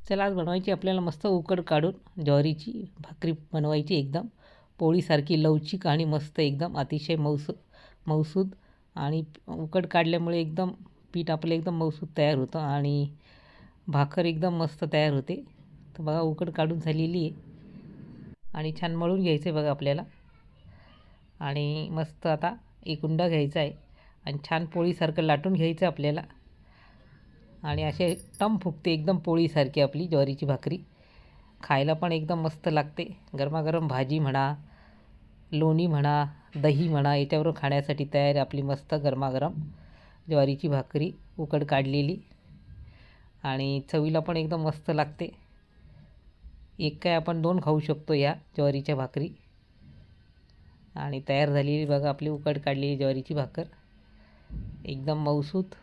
चला आज बनवायची आपल्याला मस्त उकड काढून ज्वारीची भाकरी बनवायची, एकदम पोळीसारखी लवचिक आणि मस्त एकदम अतिशय मऊसूद आणि उकड काढल्यामुळे एकदम पीठ आपलं एकदम मऊसूद तयार होतं आणि भाकर एकदम मस्त तयार होते. तर बघा उकड काढून झालेली आहे आणि छान मळून घ्यायचं आहे बघा आपल्याला. आणि मस्त आता एक उंडा घ्यायचा आहे आणि छान पोळीसारखं लाटून घ्यायचं आपल्याला. आणि असे टम फुगते एकदम पोळीसारखी आपली ज्वारीची भाकरी. खायला पण एकदम मस्त लागते. गरमागरम भाजी म्हणा, लोणी म्हणा, दही म्हणा, याच्यावर खाण्यासाठी तयार आहे आपली मस्त गरमागरम ज्वारीची भाकरी उकड काढलेली. आणि चवीला पण एकदम मस्त लागते. एक काय आपण 2 खाऊ शकतो या ज्वारीच्या भाकरी. आणि तयार झालेली बघा आपली उकड काढलेली ज्वारीची भाकर, एकदम मऊसूत